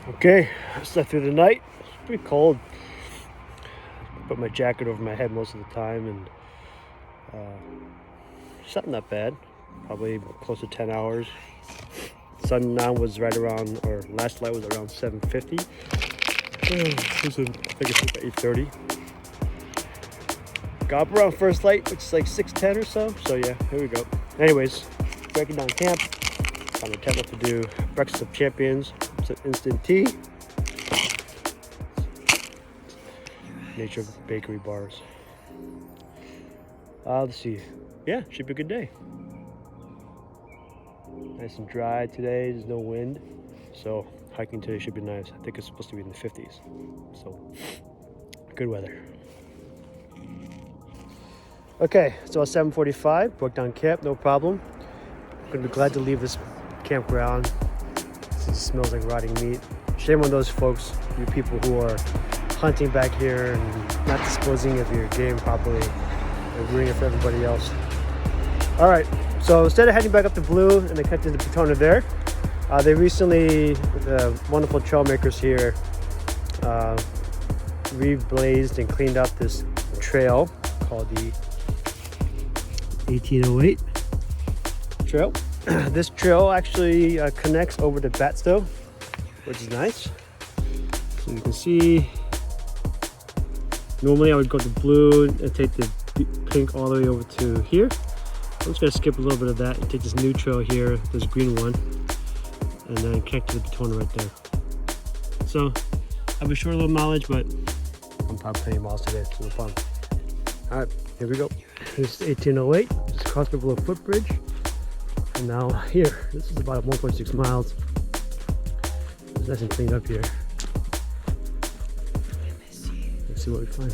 Okay, I slept through the night. It's pretty cold. Put my jacket over my head most of the time, and slept not bad. Probably close to 10 hours. Sun now was right around, or last light was around 7:50. I think it's at 8:30. Got up around first light, which is like 6:10 or so. So yeah, here we go. Anyways, breaking down camp. Found a tent to do breakfast of champions. Some instant tea. Nature bakery bars. Let's see. Yeah, should be a good day. Nice and dry today. There's no wind, so hiking today should be nice. I think it's supposed to be in the 50s, so good weather. Okay, so it's 7:45. Broke down camp, no problem. I'm gonna be glad to leave this campground. It smells like rotting meat. Shame on those folks, you people who are hunting back here and not disposing of your game properly and ruining it for everybody else. All right, so instead of heading back up to Blue and then connecting to Batona there, they recently, the wonderful trail makers here, reblazed and cleaned up this trail called the 1808 trail. This trail actually connects over to Batstow, which is nice. So you can see, normally I would go to Blue and take the pink all the way over to here. I'm just gonna skip a little bit of that and take this new trail here, this green one, and then connect to the Batona right there. So I'll be short a little mileage, but I'm probably plenty of miles today, so no problem. All right, here we go. This is 1808, just crossed the little footbridge. And now here, this is about 1.6 miles. It's nice and cleaned up here. Let's see what we find.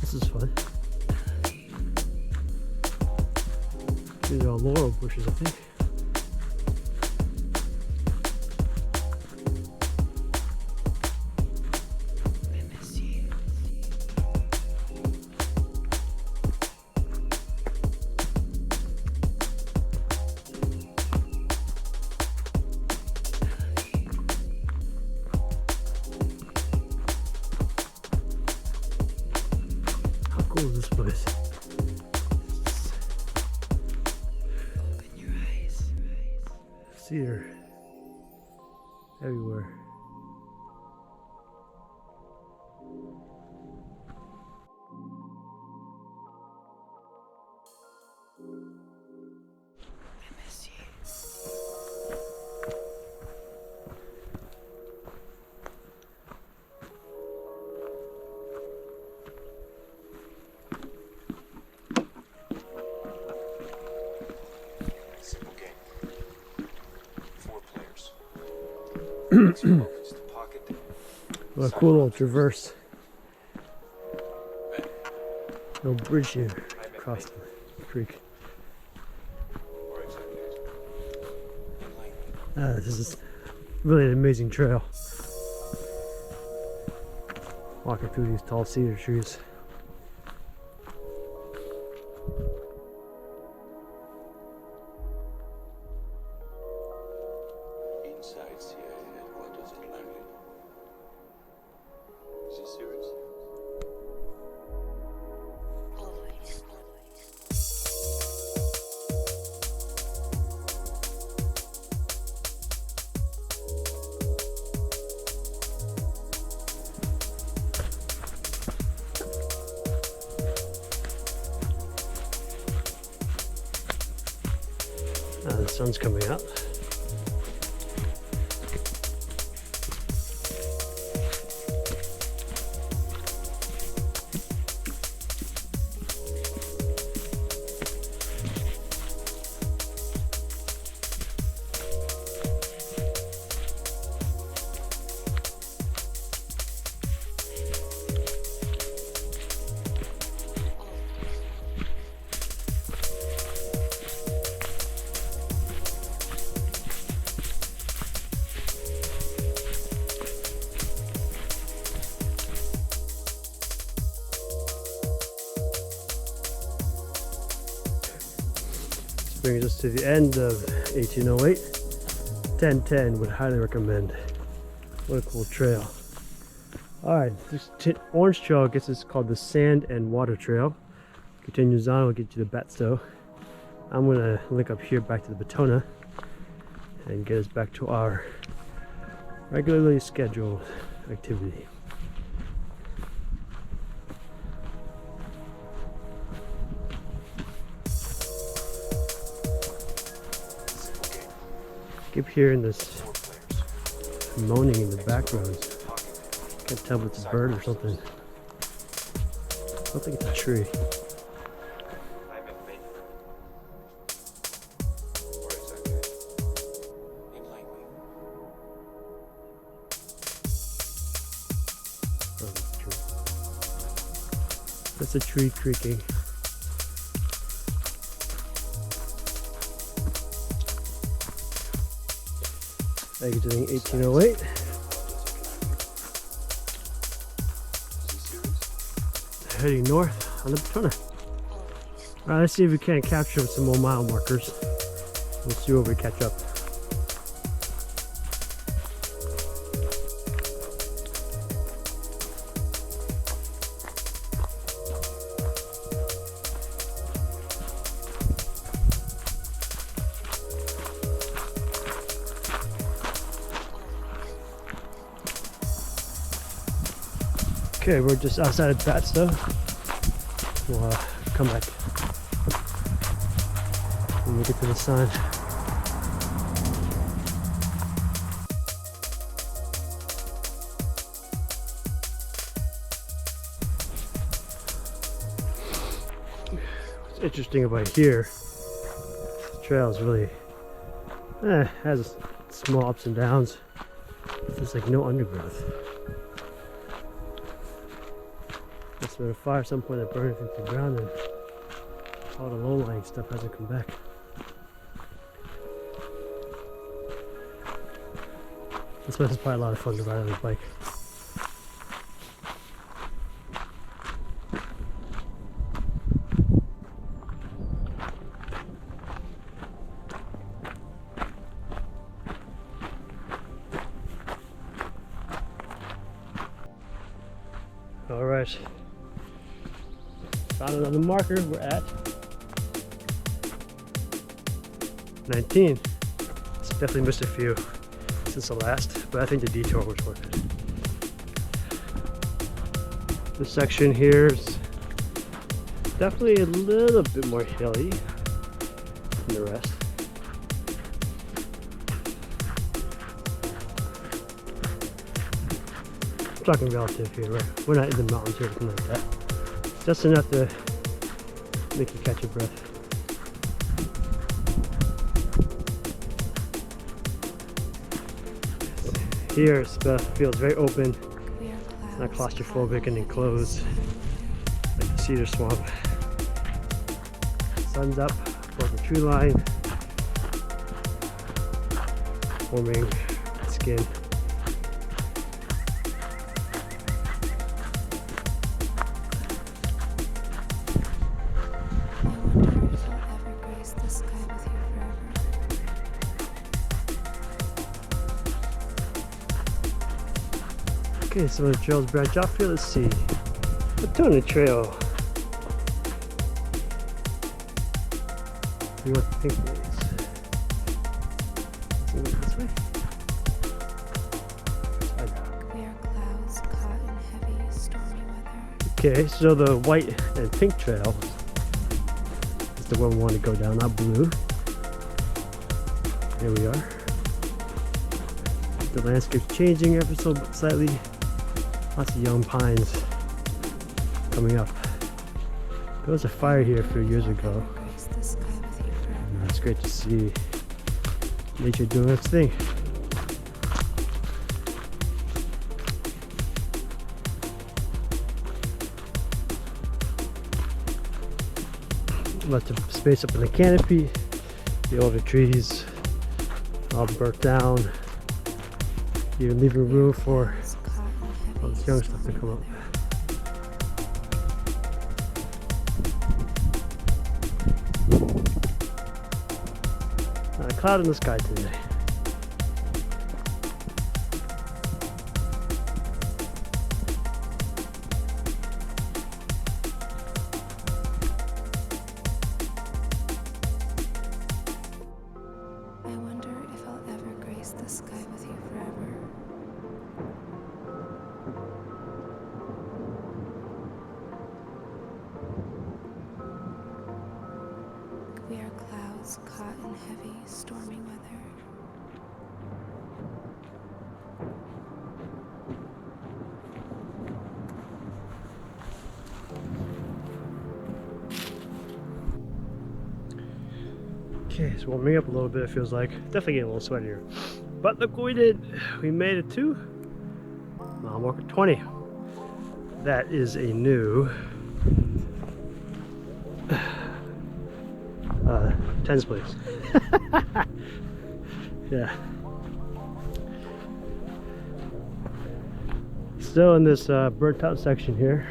This is fun. These are all laurel bushes, I think. How cool is this place? Open your eyes. Cedar everywhere. I miss you. Simple game. 4 players. Just the pocket. What a cool little traverse. No bridge here across the creek. This is really an amazing trail. Walking through these tall cedar trees. Inside CIA headquarters in Langley. Is he serious? Always. The sun's coming up. brings us to the end of 1808. 1010 would highly recommend. What a cool trail. Alright, this orange trail gets us called the Sand and Water Trail. Continues on, we'll get you to Batstow. I'm gonna link up here back to the Batona and get us back to our regularly scheduled activity. Keep hearing this moaning in the background. Can't tell if it's a bird or something. I don't think it's a tree. That's a tree creaking. Exiting 1808. Heading north on the Batona. Alright, let's see if we can't capture some more mile markers. We'll see where we catch up. Okay, we're just outside of Batstow. We'll come back when we get to the sun. What's interesting about here, the trail is really has small ups and downs. There's like no undergrowth. Must have been a fire at some point that burned it into the ground, and all the low-lying stuff hasn't come back. This is probably a lot of fun to ride on the bike. All right. Found another marker. We're at 19. It's definitely missed a few since the last, but I think the detour was worth it. This section here is definitely a little bit more hilly than the rest. I'm talking relative here, right? We're not in the mountains or anything like that. Just enough to make you catch your breath. Here it feels very open. It's not claustrophobic and enclosed like the cedar swamp. Sun's up above the tree line, warming skin. Okay, so the trails branch off here. Let's see. Batona Trail. You want to think it is? This way? Clear clouds caught in heavy, stormy weather. Okay, so the white and pink trail is the one we want to go down, not blue. Here we are. The landscape's changing ever so slightly. Lots of young pines coming up. There was a fire here a few years ago. And it's great to see nature doing its thing. Lots of space up in the canopy. The older trees all burnt down. You're leaving room for all this young stuff to come up. Not a cloud in the sky today. I wonder if I'll ever grace the sky with you forever. We are clouds caught in heavy, stormy weather. Okay, it's warming up a little bit, it feels like. Definitely getting a little sweatier. But look what we did. We made it to mile marker 20. That is a new 10s place. Yeah. Still in this burnt out section here.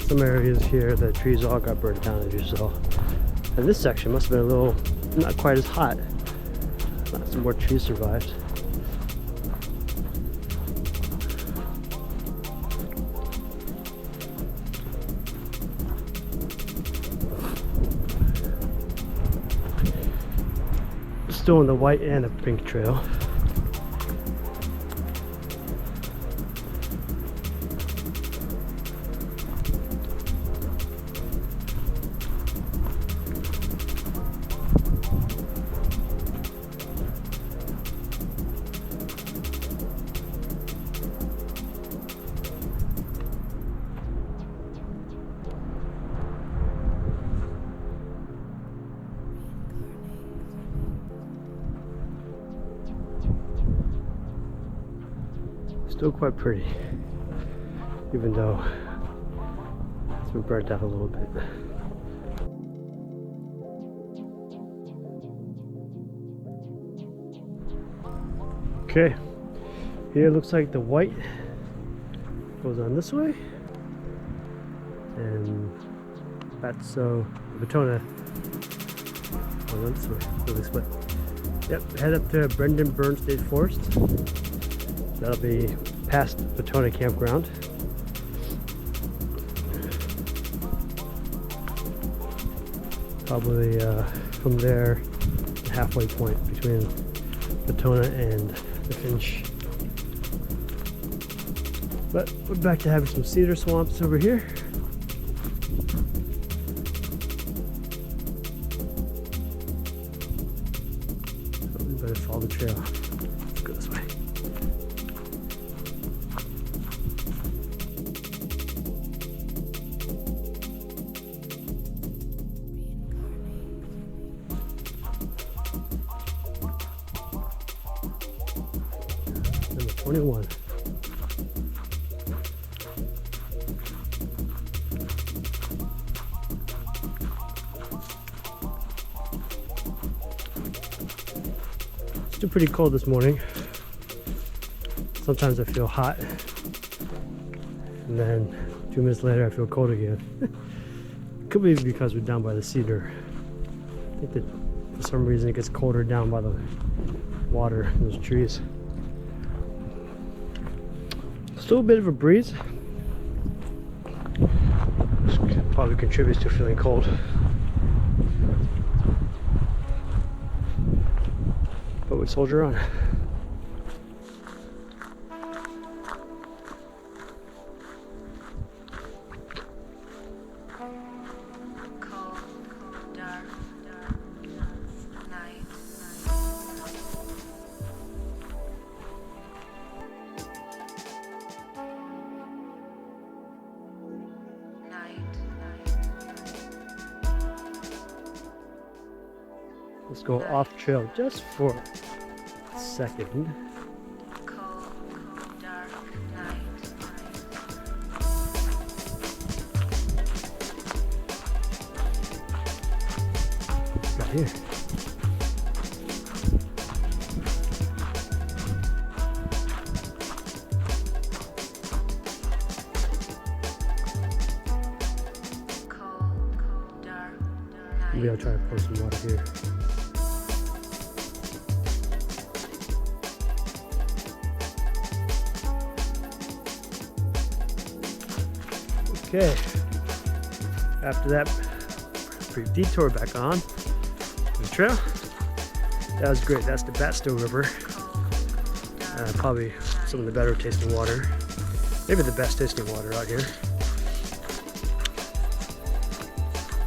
Some areas here, the trees all got burnt down as you saw. And this section must have been a little, not quite as hot. Some more trees survived. Still on the white and the pink trail. Still quite pretty, even though it's been burnt out a little bit. Okay, here looks like the white goes on this way, and that's Batona goes on this way, really split. Yep, head up to Brendan Burn State Forest. That'll be past Batona Campground. Probably from there, the halfway point between Batona and the Finch. But we're back to having some cedar swamps over here. So we better follow the trail. Let's go this way. Number 21. It's still pretty cold this morning. Sometimes I feel hot, and then 2 minutes later I feel cold again. Could be because we're down by the cedar. I think that for some reason it gets colder down by the water in those trees. Still a bit of a breeze. This probably contributes to feeling cold. But we soldier on. Cold, dark, night. Let's go off trail just for a second. Cold, dark night. Right here. Cold, dark Maybe I'll try to pour some water here. Okay, after that brief detour back on the trail. That was great. That's the Batona River. Probably some of the better tasting water. Maybe the best tasting water out here.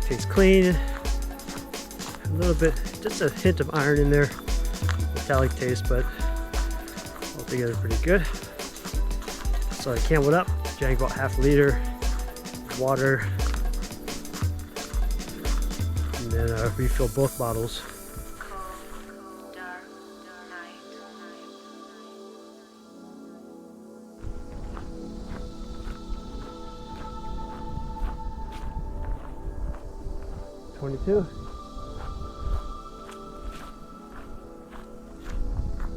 Tastes clean. A little bit, just a hint of iron in there. Metallic taste, but altogether pretty good. So I camped up, drank about half a liter of water, and then refill both bottles. 22.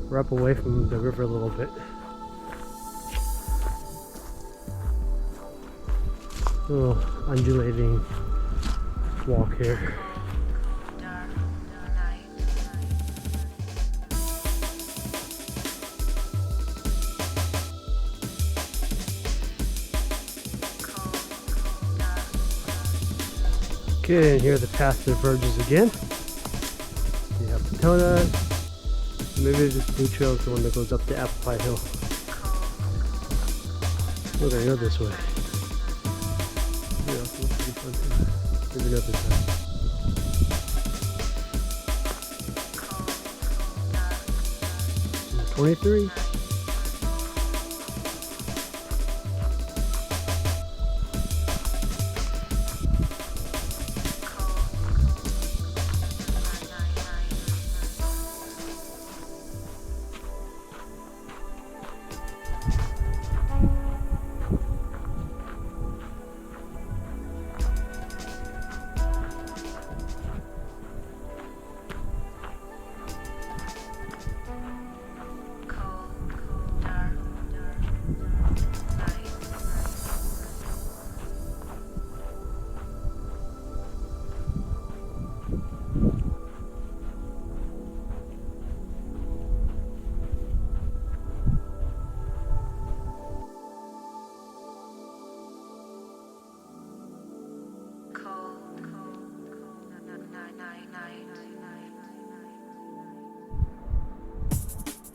We're up away from the river a little bit. A little undulating walk here. Okay, and here the path diverges again. We have Batona. Maybe this blue trail is the one that goes up the Batona Hill. We're gonna go this way. Yeah, that's pretty fun too. Maybe not this time. And 23.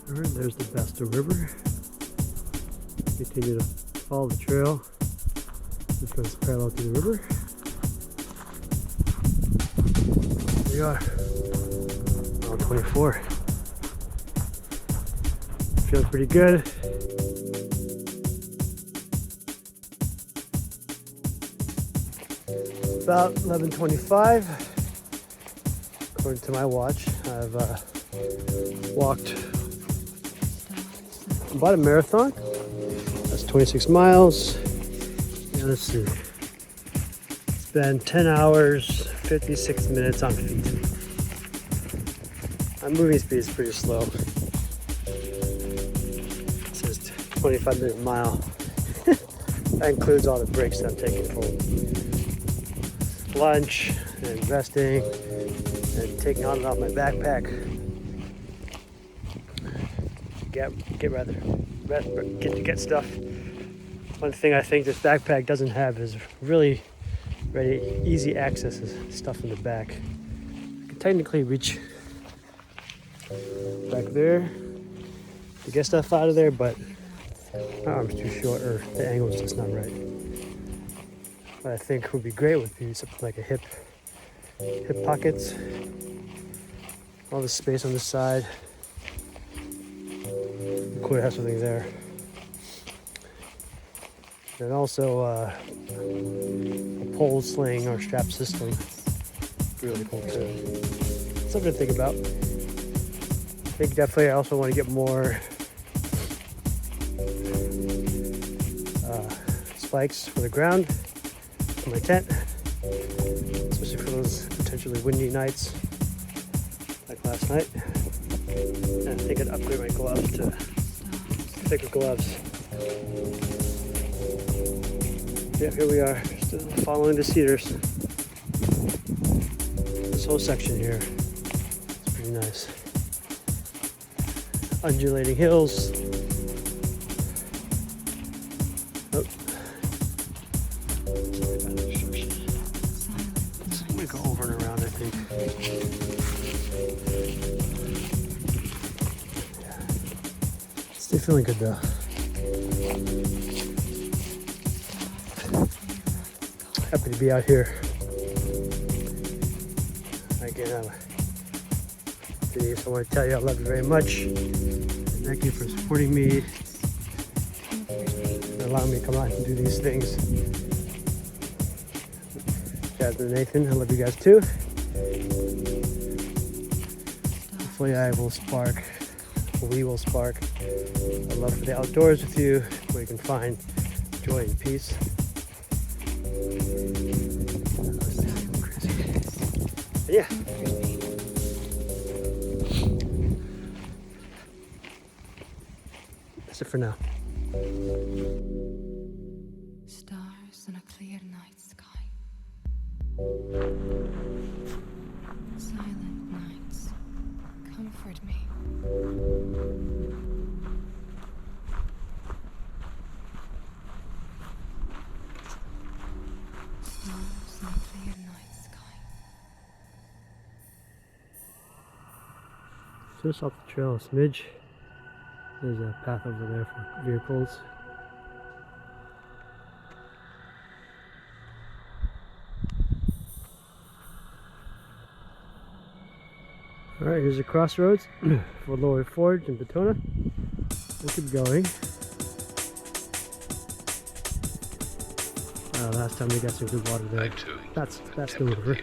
Alright, there's the Batona River. Continue to follow the trail, which runs parallel to the river. There we are. Mile 24. Feels pretty good. About 11:25, according to my watch. I've walked about a marathon. That's 26 miles. Yeah, let's see. It's been 10 hours, 56 minutes on feet. My moving speed is pretty slow. It says 25-minute mile. That includes all the breaks that I'm taking for lunch and resting and taking on and off my backpack. Get stuff. One thing I think this backpack doesn't have is really easy access to stuff in the back. I can technically reach back there to get stuff out of there, but my arm's too short or the angle's just not right. What I think would be great would be something like a hip pockets. All the space on the side. Cool to have something there. And also a pole sling or strap system. Really cool too. Something to think about. I think definitely I also want to get more spikes for the ground for my tent, especially for those potentially windy nights like last night. And I think I'd upgrade my gloves to thicker gloves. Yeah, here we are, still following the cedars. This whole section here, it's pretty nice. Undulating hills. Oh. I'm gonna go over and around, I think. Yeah. Still feeling good though. Happy to be out here. Again, Denise, I want to tell you I love you very much. Thank you for supporting me and allowing me to come out and do these things. Jasmine and Nathan, I love you guys too. Hopefully we will spark a love for the outdoors with you, where you can find joy and peace. Yeah. That's it for now. Stars in a clear night sky. Silent nights, comfort me. Stars in a clear night sky. Just off the trail a smidge. There's a path over there for vehicles. Alright, here's the crossroads for Lower Forge and Batona. We'll keep going. Last time we got some good water there. That's the river.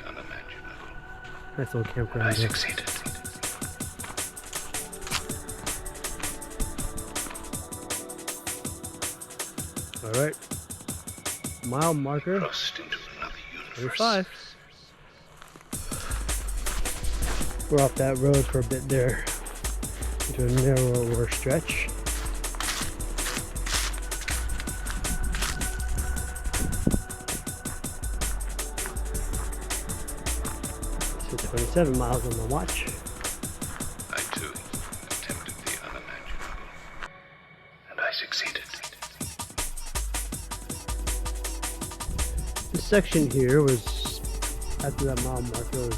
Nice little campground there. Alright. Mile marker. 25. We're off that road for a bit there. Into a narrower stretch. So 27 miles on the watch. I too attempted the unimaginable, and I succeeded. This section here was, after that mile marker,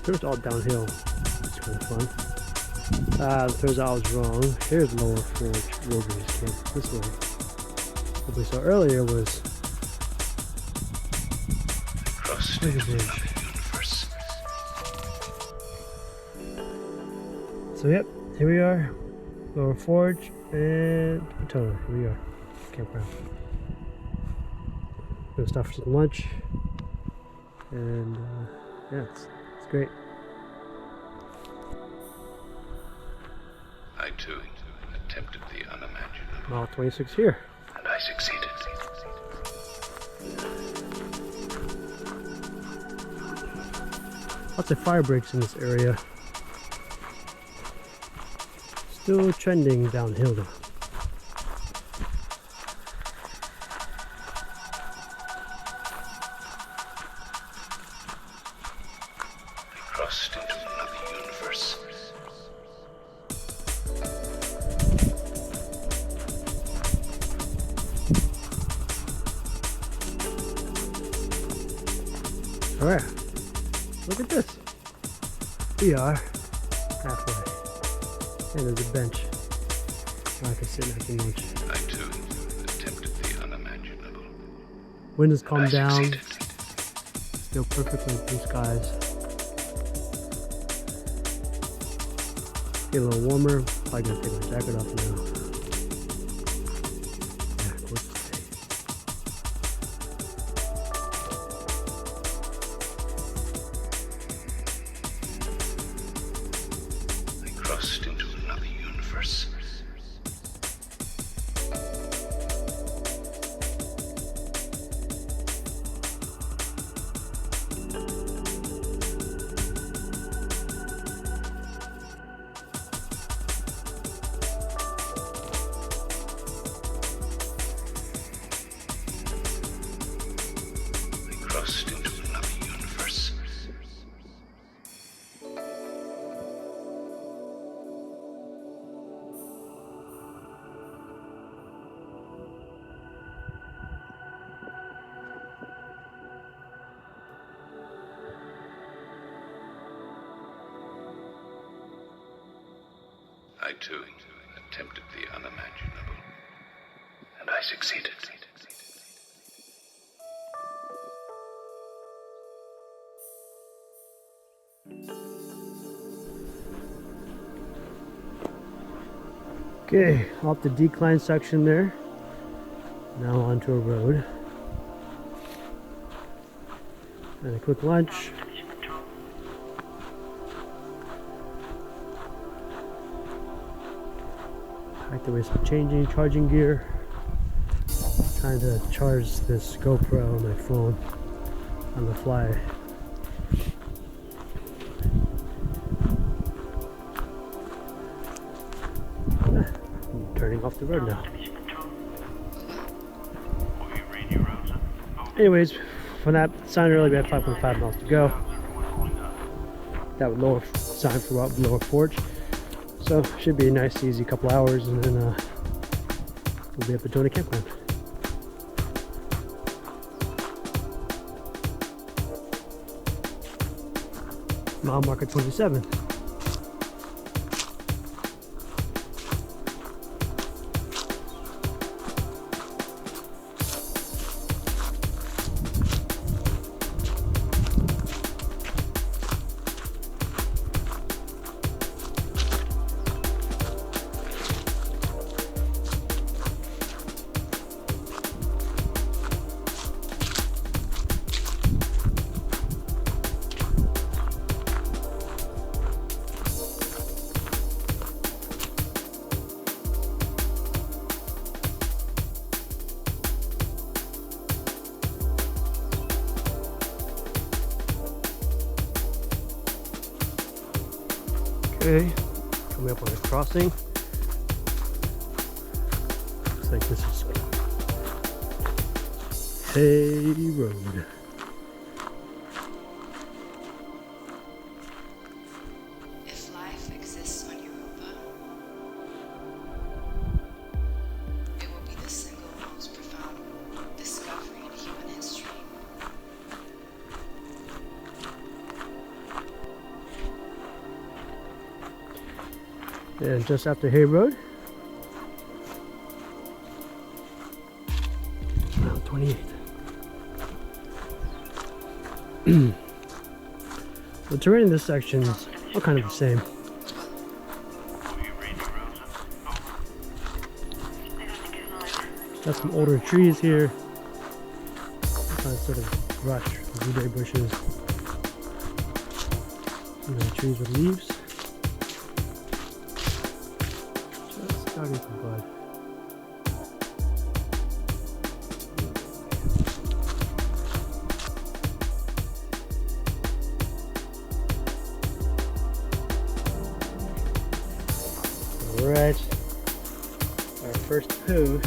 was all downhill. It's kind of fun. Turns out I was wrong. Here's Lower Forge Wilderness Camp. This way. What we saw earlier was Crossed into another universe. So yep, here we are. Lower Forge and Batona. Here we are. Campground. Gonna stop for some lunch. And yeah, it's great. I too attempted the unimaginable, Mile 26 here. and I succeeded. Lots of fire breaks in this area. Still trending downhill though. Crossed into another universe. Alright, look at this. We are halfway. And there's a bench where I can sit and have some lunch. I too attempted the unimaginable. Wind has calmed down. Succeeded. Still perfectly blue skies. Get a little warmer. Probably gonna take my jacket off now. Yeah, gorgeous day. I crossed into another universe. Crossed into another universe. I too attempted the unimaginable, and I succeeded. Okay, off the decline section there. Now onto a road. And a quick lunch. Packed away some charging gear. Trying to charge this GoPro on my phone on the fly. I'm turning off the road now. Anyways, from that sign earlier, we had 5.5 miles to go. That would lower sign for out lower porch. So should be a nice, easy couple hours, and then we'll be at Batona Campground. Mile marker 27. Okay, coming up on a crossing. Looks like this is Hay Road. If life exists on Europa, it will be the single most profound discovery in human history. And just after Hay Road, mile 28. The terrain in this section is all kind of the same. Got some older trees here, sort of brush, blueberry bushes, trees with leaves. Starting some bud. Alright, our first poo.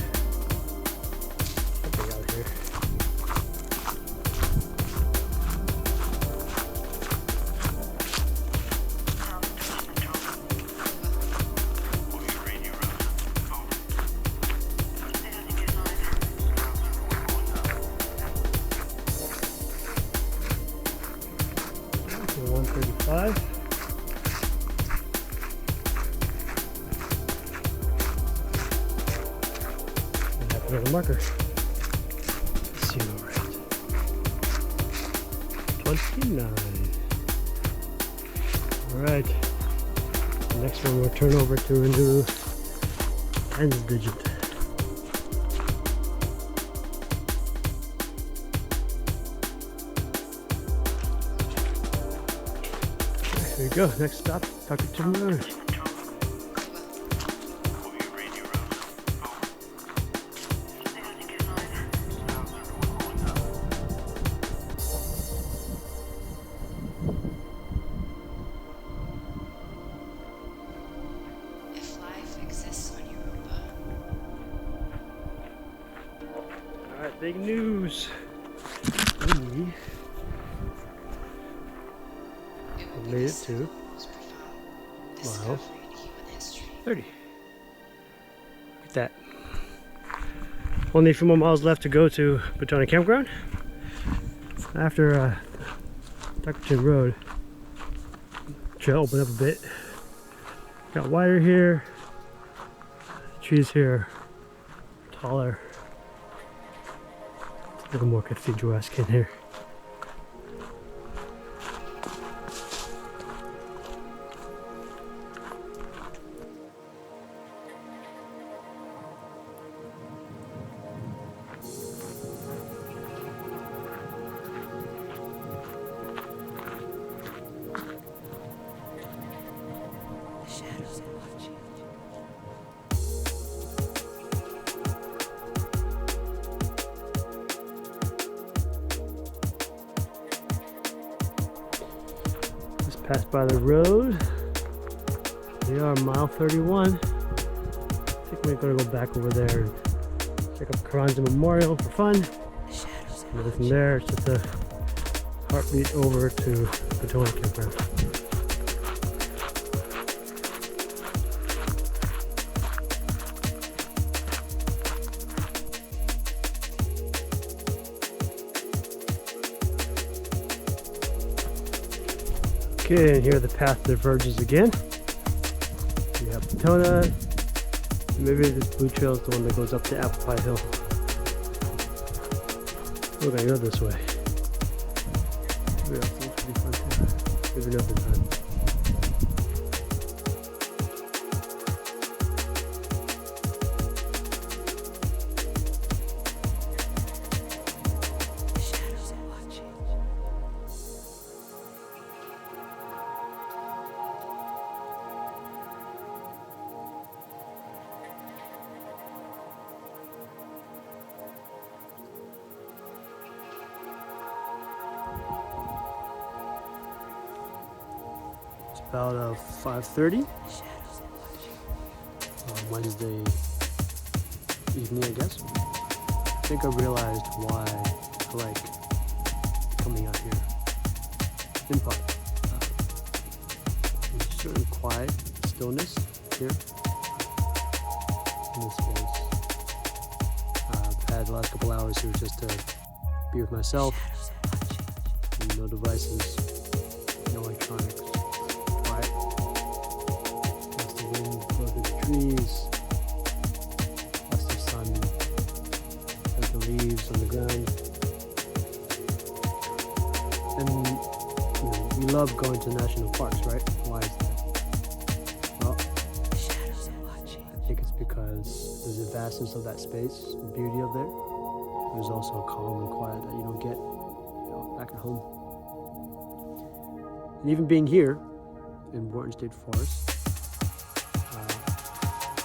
Something out here. Okay, 135. Another marker. Let's see, all right. 29. All right. The next one we'll turn over to a new 10th digit. There you go. Next stop, Tuckerton Road. Alright, big news. We made it to mile 30. Look at that. Only a few more miles left to go to Batona Campground. After Tuckerton Road, trail opened up a bit. Got wider here. Trees here taller. A little more cathedral-esque in here. Passed by the road. We are mile 31. I think we're gonna go back over there and check out Carranza Memorial for fun. And then from there, it's just a heartbeat over to Batona Campground. Okay, and here the path diverges again. We have Batona. Maybe this blue trail is the one that goes up to Apple Pie Hill. We're gonna go this way. Maybe else looks pretty fun too. Maybe another time. About 5:30 Wednesday evening, I guess. I think I realized why I like coming out here. In part, there's a certain quiet stillness here in this space. I've had the last couple hours here just to be with myself. No devices, no electronics. Trees, lots of sun, like the leaves on the ground, and you know, we love going to national parks, right? Why is that? Well, I think it's because there's a vastness of that space, the beauty of there. There's also a calm and quiet that you don't get, back at home. And even being here in Wharton State Forest,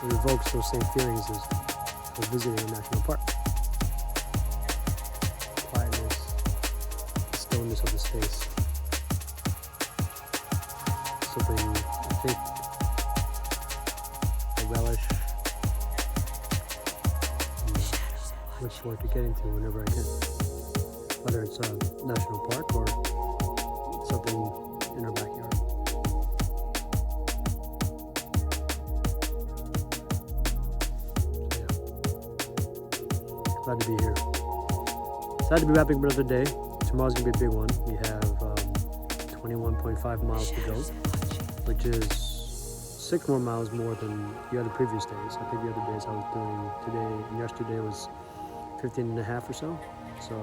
it evokes those same feelings as visiting a national park. Quietness, the stillness of the space. Something I think I relish and look forward to getting to whenever I can. Whether it's a national park or something in our backyard. Glad to be here. Sad to be wrapping up another day. Tomorrow's gonna be a big one. We have 21.5 miles to go, which is 6 more miles more than the other previous days. I think the other days I was doing today and yesterday was 15 and a half or so. So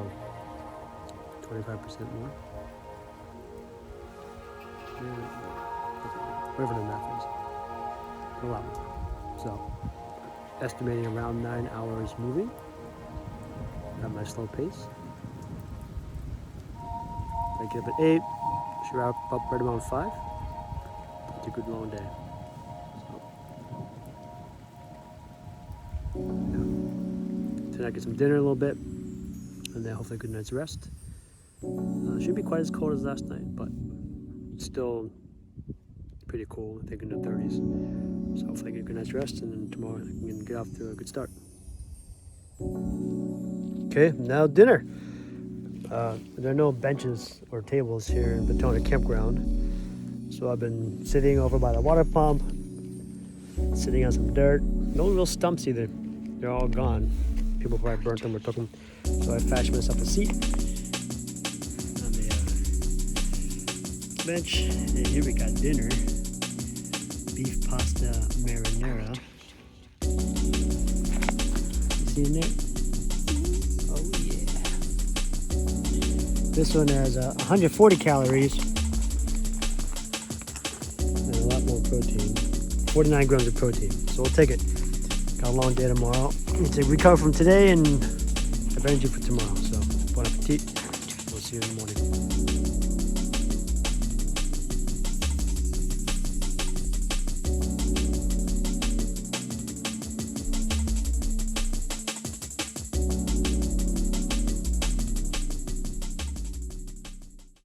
25% more. Whatever the math is. A lot more. So estimating around 9 hours moving. At my slow pace. I get up at 8, should wrap up right around 5. It's a good long day. So, yeah. Tonight get some dinner a little bit, and then hopefully a good night's rest. Shouldn't be quite as cold as last night, but still pretty cool. I think in the 30s. So hopefully I get a good night's rest, and then tomorrow I can get off to a good start. Okay, now dinner. There are no benches or tables here in Batona Campground. So I've been sitting over by the water pump, sitting on some dirt. No real stumps either. They're all gone. People probably burnt them or took them. So I fashioned myself a seat on the bench. And here we got dinner. beef pasta marinara. See in there? Oh yeah. This one has 140 calories and a lot more protein. 49 grams of protein. So we'll take it. Got a long day tomorrow. Need to recover from today and have energy for tomorrow. So bon appetit. We'll see you in the morning.